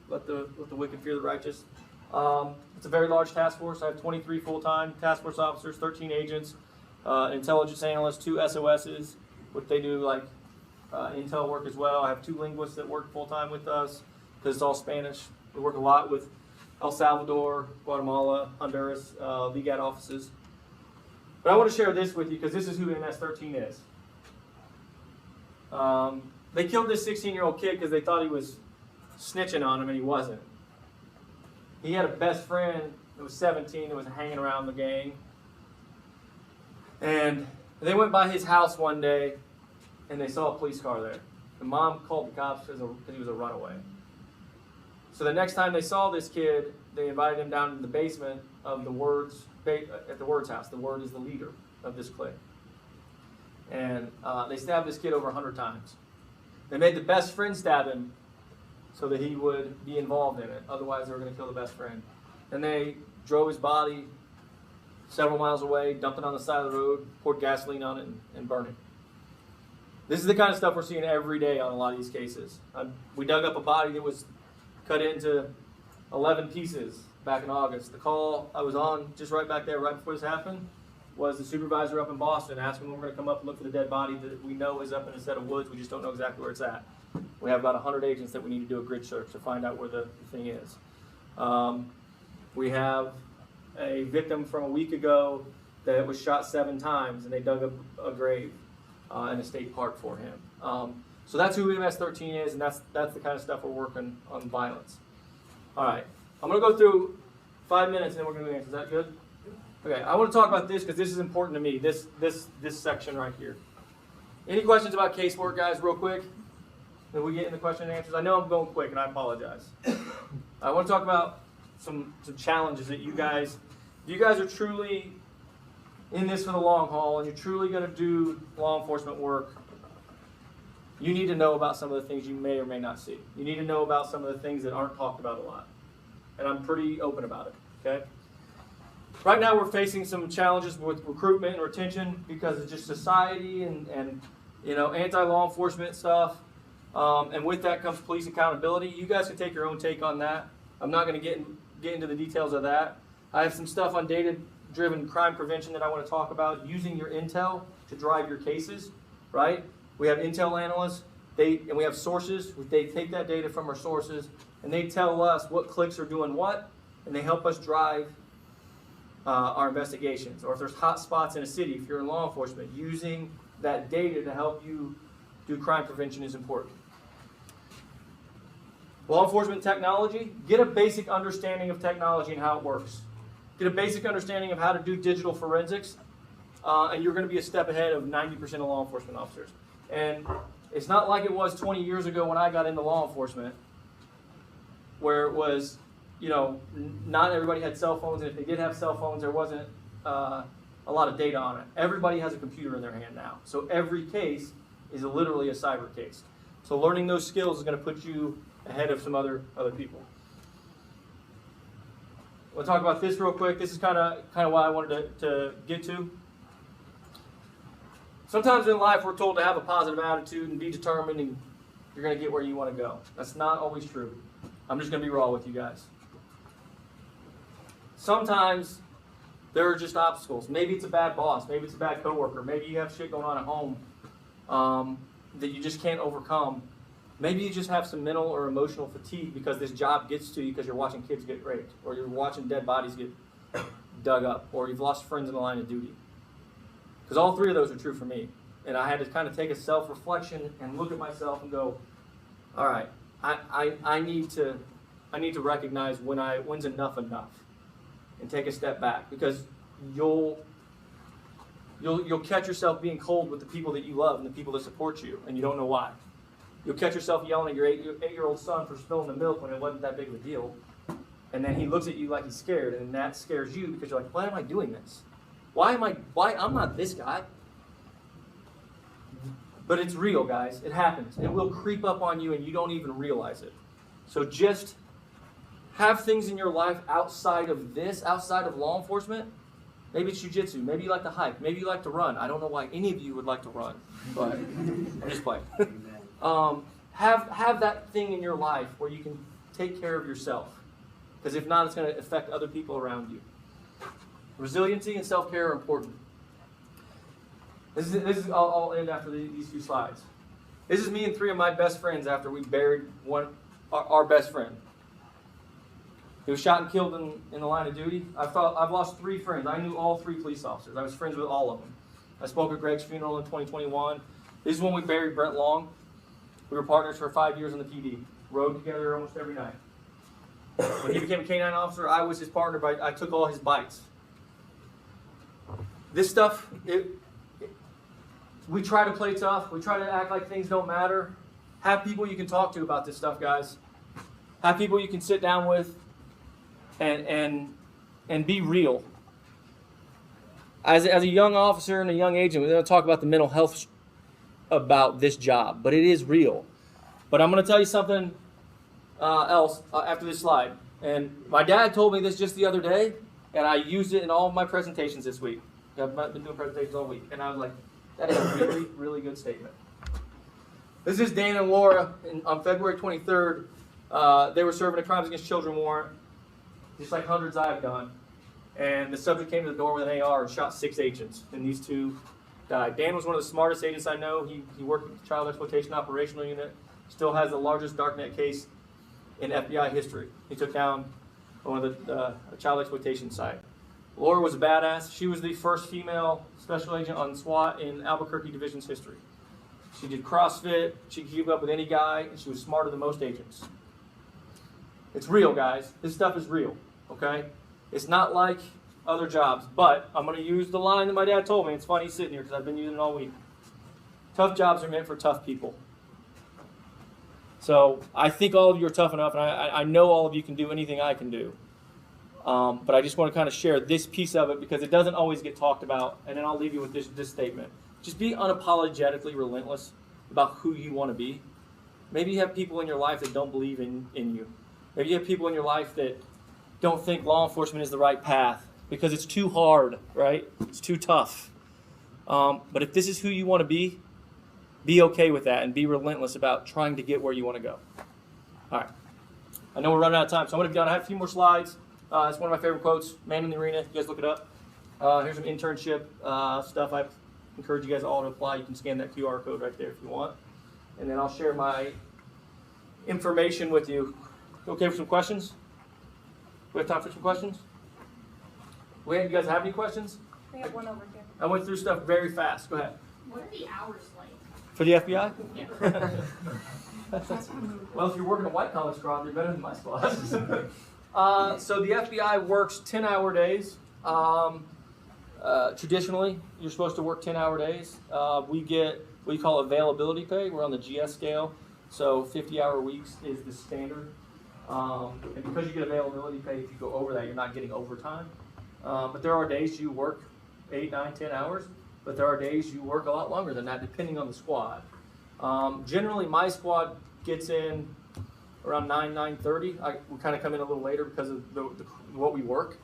Let the wicked fear the righteous. It's a very large task force. I have 23 full-time task force officers, 13 agents, intelligence analysts, 2 SOSs, which they do like intel work as well. I have 2 linguists that work full-time with us because it's all Spanish. We work a lot with El Salvador, Guatemala, Honduras, LEGAT offices. But I want to share this with you because this is who MS-13 is. They killed this 16-year-old kid because they thought he was snitching on him, and he wasn't. He had a best friend that was 17 that was hanging around the gang. And they went by his house one day, and they saw a police car there. The mom called the cops because he was a runaway. So the next time they saw this kid, they invited him down to the basement of the Words, at the Words house. The Word is the leader of this clique. And they stabbed this kid over 100 times. They made the best friend stab him so that he would be involved in it. Otherwise, they were going to kill the best friend. And they drove his body several miles away, dumped it on the side of the road, poured gasoline on it, and burned it. This is the kind of stuff we're seeing every day on a lot of these cases. We dug up a body that was cut into 11 pieces back in August. The call I was on just right back there, right before this happened, was the supervisor up in Boston asking when we're going to come up and look for the dead body that we know is up in a set of woods. We just don't know exactly where it's at. We have about 100 agents that we need to do a grid search to find out where the thing is. We have a victim from a week ago that was shot 7 times, and they dug up a grave in a state park for him. So that's who MS-13 is, and that's the kind of stuff we're working on, violence. All right, I'm going to go through 5 minutes, and then we're going to do answers. Is that good? Okay, I want to talk about this because this is important to me, this section right here. Any questions about casework, guys, real quick? Then we get into question and answers. I know I'm going quick, and I apologize. I want to talk about some challenges that you guys are truly in this for the long haul, and you're truly going to do law enforcement work, you need to know about some of the things you may or may not see. You need to know about some of the things that aren't talked about a lot. And I'm pretty open about it, okay? Right now we're facing some challenges with recruitment and retention because of just society and you know, anti-law enforcement stuff. And with that comes police accountability. You guys can take your own take on that. I'm not going to get into the details of that. I have some stuff on data-driven crime prevention that I want to talk about, using your intel to drive your cases, right? We have intel analysts, and we have sources. They take that data from our sources, and they tell us what cliques are doing what, and they help us drive our investigations. Or if there's hot spots in a city, if you're in law enforcement, using that data to help you do crime prevention is important. Law enforcement technology, get a basic understanding of technology and how it works. Get a basic understanding of how to do digital forensics, and you're going to be a step ahead of 90% of law enforcement officers. And it's not like it was 20 years ago when I got into law enforcement, where it was, you know, not everybody had cell phones, and if they did have cell phones, there wasn't a lot of data on it. Everybody has a computer in their hand now. So every case is literally a cyber case. So learning those skills is going to put you ahead of some other people. We'll talk about this real quick. This is kind of what I wanted to get to. Sometimes in life we're told to have a positive attitude and be determined, and you're going to get where you want to go. That's not always true. I'm just going to be raw with you guys. Sometimes there are just obstacles. Maybe it's a bad boss. Maybe it's a bad coworker. Maybe you have shit going on at home that you just can't overcome. Maybe you just have some mental or emotional fatigue because this job gets to you because you're watching kids get raped, or you're watching dead bodies get dug up, or you've lost friends in the line of duty. Because all 3 of those are true for me. And I had to kind of take a self-reflection and look at myself and go, all right, I need to recognize when's enough, and take a step back, because you'll catch yourself being cold with the people that you love and the people that support you, and you don't know why. You'll catch yourself yelling at your 8-year-old son for spilling the milk when it wasn't that big of a deal, and then he looks at you like he's scared, and that scares you because you're like, why am I doing this? Why I'm not this guy. But it's real, guys. It happens. It will creep up on you and you don't even realize it. So just have things in your life outside of this, outside of law enforcement. Maybe it's jiu-jitsu. Maybe you like to hike. Maybe you like to run. I don't know why any of you would like to run, but I'm just playing. Have that thing in your life where you can take care of yourself. Because if not, it's going to affect other people around you. Resiliency and self-care are important. This is I'll end after these few slides. This is me and 3 of my best friends after we buried our best friend. He was shot and killed in the line of duty. I've lost 3 friends. I knew all 3 police officers. I was friends with all of them. I spoke at Greg's funeral in 2021. This is when we buried Brent Long. We were partners for 5 years in the PD. Rode together almost every night. When he became a K-9 officer, I was his partner, but I took all his bites. This stuff, we try to play tough. We try to act like things don't matter. Have people you can talk to about this stuff, guys. Have people you can sit down with and be real. As a young officer and a young agent, we're going to talk about the mental health about this job, but it is real. But I'm going to tell you something else after this slide. And my dad told me this just the other day, and I used it in all of my presentations this week. I've been doing presentations all week, and I was like, that is a really, really good statement. This is Dan and Laura on February 23rd. They were serving a crimes against children warrant, just like hundreds I've done. And the subject came to the door with an AR and shot 6 agents, and these 2 died. Dan was one of the smartest agents I know. He worked with the Child Exploitation Operational Unit, still has the largest darknet case in FBI history. He took down one of the child exploitation site. Laura was a badass. She was the first female special agent on SWAT in Albuquerque Division's history. She did CrossFit, she could keep up with any guy, and she was smarter than most agents. It's real, guys. This stuff is real, okay? It's not like other jobs, but I'm going to use the line that my dad told me. It's funny he's sitting here because I've been using it all week. Tough jobs are meant for tough people. So I think all of you are tough enough, and I know all of you can do anything I can do. But I just want to kind of share this piece of it because it doesn't always get talked about, and then I'll leave you with this statement. Just be unapologetically relentless about who you want to be. Maybe you have people in your life that don't believe in you. Maybe you have people in your life that don't think law enforcement is the right path because it's too hard, right? It's too tough. But if this is who you want to be okay with that and be relentless about trying to get where you want to go. All right. I know we're running out of time, so I'm going to be done. I have a few more slides. It's one of my favorite quotes, Man in the Arena. You guys look it up. Here's some internship stuff. I encourage you guys all to apply. You can scan that QR code right there if you want. And then I'll share my information with you. Okay for some questions? We have time for some questions? You guys have any questions? We have one over here. I went through stuff very fast. Go ahead. What are the hours like? For the FBI? Yeah. Well, if you're working a white-collar squad, you're better than my squad. So the FBI works 10-hour days. Traditionally, you're supposed to work 10-hour days. We get what you call availability pay. We're on the GS scale, so 50-hour weeks is the standard. And because you get availability pay, if you go over that, you're not getting overtime. But there are days you work 8, 9, 10 hours, but there are days you work a lot longer than that, depending on the squad. Generally, my squad gets in around 9, 9:30. We kind of come in a little later because of what we work.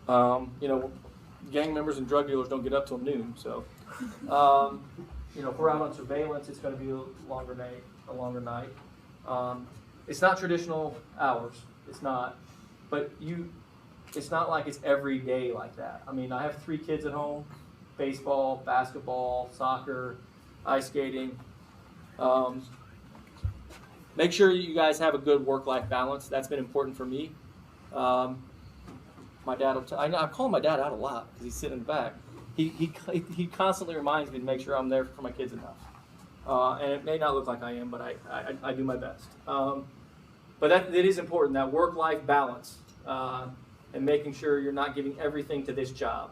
Gang members and drug dealers don't get up till noon. So, if we're out on surveillance, it's going to be a longer night. It's not traditional hours. It's not. But it's not like it's every day like that. I mean, I have 3 kids at home: baseball, basketball, soccer, ice skating. Make sure you guys have a good work-life balance. That's been important for me. My dad will I call my dad out a lot because he's sitting in the back. He constantly reminds me to make sure I'm there for my kids enough. And it may not look like I am, but I do my best. But it is important, that work-life balance, and making sure you're not giving everything to this job.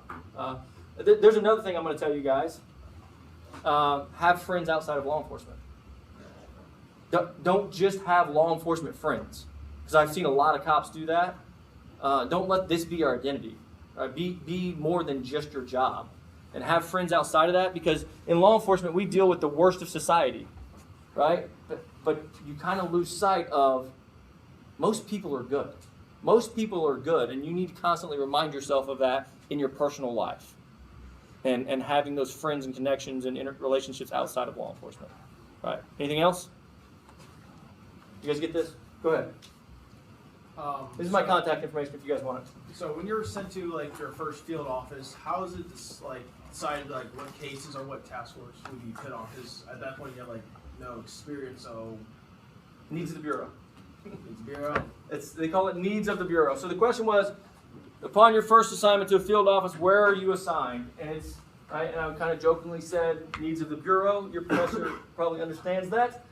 There's another thing I'm going to tell you guys. Have friends outside of law enforcement. Don't just have law enforcement friends, because I've seen a lot of cops do that. Don't let this be your identity. Be more than just your job, and have friends outside of that, because in law enforcement we deal with the worst of society, right? But you kind of lose sight of most people are good. Most people are good, and you need to constantly remind yourself of that in your personal life, and having those friends and connections and relationships outside of law enforcement. Right? Anything else? You guys get this? Go ahead. This is my contact information if you guys want it. So when you're sent to like your first field office, how is it like decided like what cases or what task force would you put on? Because at that point you have like no experience, so Needs of the Bureau. it's bureau. They call it needs of the Bureau. So the question was, upon your first assignment to a field office, where are you assigned? And it's right, and I kind of jokingly said needs of the Bureau. Your professor probably understands that.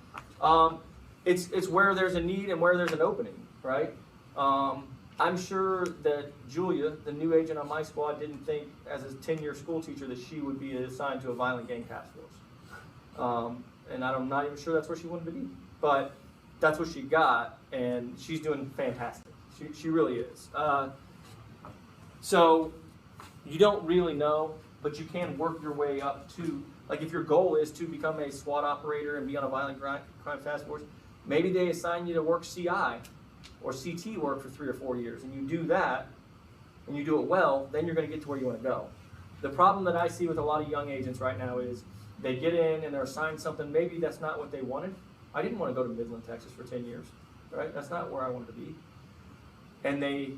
It's where there's a need and where there's an opening, right? I'm sure that Julia, the new agent on my squad, didn't think as a 10-year school teacher that she would be assigned to a violent gang task force. And I'm not even sure that's where she wanted to be. But that's what she got, and she's doing fantastic. She really is. So you don't really know, but you can work your way up to, like if your goal is to become a SWAT operator and be on a violent crime task force, maybe they assign you to work CI or CT work for 3 or 4 years, and you do that, and you do it well, then you're going to get to where you want to go. The problem that I see with a lot of young agents right now is they get in and they're assigned something, maybe that's not what they wanted. I didn't want to go to Midland, Texas for 10 years, right? That's not where I wanted to be. And they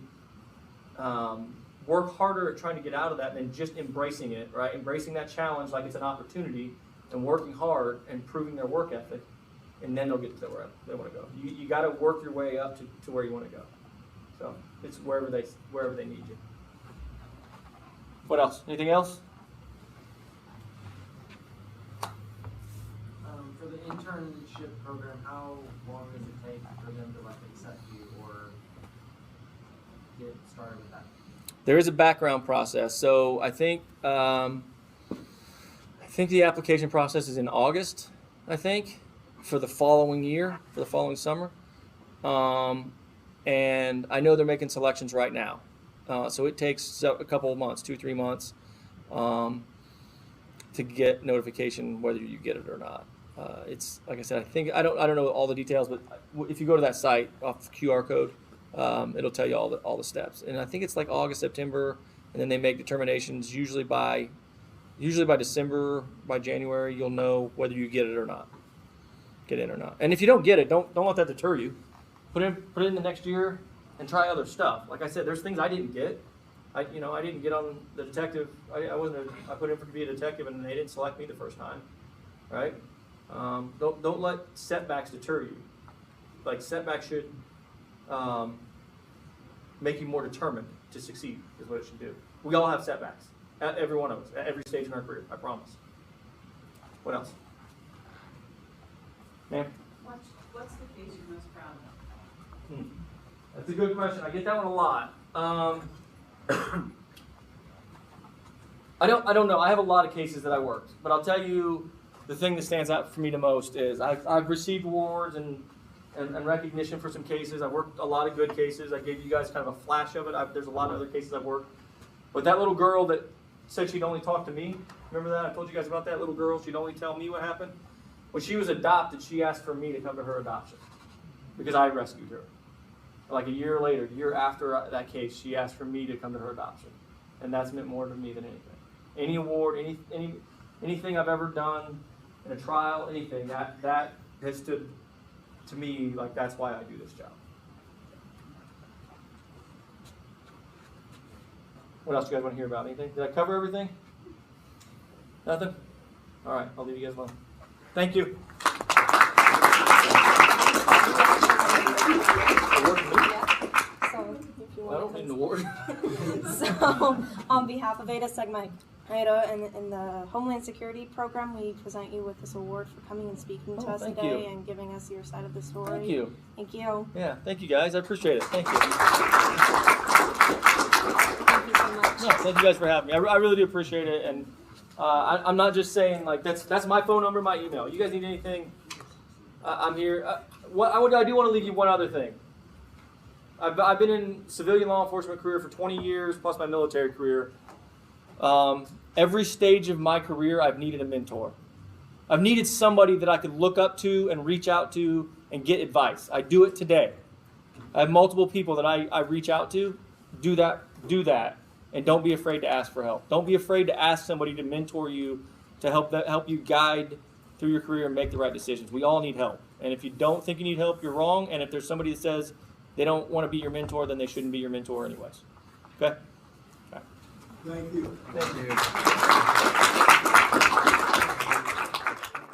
work harder at trying to get out of that than just embracing it, right? Embracing that challenge like it's an opportunity and working hard and proving their work ethic, and then they'll get to where they want to go. You got to work your way up to where you want to go. So it's wherever they need you. What else? Anything else? For the internship program, how long does it take for them to like accept you or get started with that? There is a background process. So I think the application process is in August, I think, for the following year, for the following summer. And I know they're making selections right now. So it takes a couple of months, 2-3 months, to get notification whether you get it or not. It's like I said, I don't know all the details, but if you go to that site off QR code, it'll tell you all the steps. And I think it's like August, September, and then they make determinations. Usually by December, by January, you'll know whether you get it or not. Get in or not. And if you don't get it, don't let that deter you. Put it in the next year and try other stuff. Like I said, there's things I didn't get. I didn't get on the detective. I put in for to be a detective, and they didn't select me the first time, right? Don't let setbacks deter you. Like setbacks should make you more determined to succeed. Is what it should do. We all have setbacks. Every one of us, at every stage in our career. I promise. What else? Ma'am? What's the case you're most proud of? That's a good question. I get that one a lot. I don't know. I have a lot of cases that I worked, but I'll tell you the thing that stands out for me the most is I've received awards and recognition for some cases. I've worked a lot of good cases. I gave you guys kind of a flash of it. There's a lot of other cases I've worked. But that little girl that said she'd only talk to me, remember that? I told you guys about that little girl. She'd only tell me what happened. When she was adopted, she asked for me to come to her adoption because I rescued her. Like a year later, a year after that case, she asked for me to come to her adoption. And that's meant more to me than anything. Any award, anything I've ever done in a trial, anything, that has stood to me like that's why I do this job. What else do you guys want to hear about? Anything? Did I cover everything? Nothing? All right, I'll leave you guys alone. Thank you. So, if you I don't want need an award. So, on behalf of Ada In the Homeland Security program, we present you with this award for coming and speaking to us thank today you. and giving us your side of the story. Thank you. Thank you. Yeah, thank you guys. I appreciate it. Thank you. Thank you so much. No, thank you guys for having me. I really do appreciate it. And I'm not just saying like that's my phone number, my email. You guys need anything? I'm here. I do want to leave you one other thing. I've been in civilian law enforcement career for 20 years plus my military career. Every stage of my career, I've needed a mentor. I've needed somebody that I could look up to and reach out to and get advice. I do it today. I have multiple people that I reach out to. Do that, and don't be afraid to ask for help. Don't be afraid to ask somebody to mentor you, to help you guide through your career and make the right decisions. We all need help. And if you don't think you need help, you're wrong. And if there's somebody that says they don't want to be your mentor, then they shouldn't be your mentor anyways. Okay? Thank you. Thank you.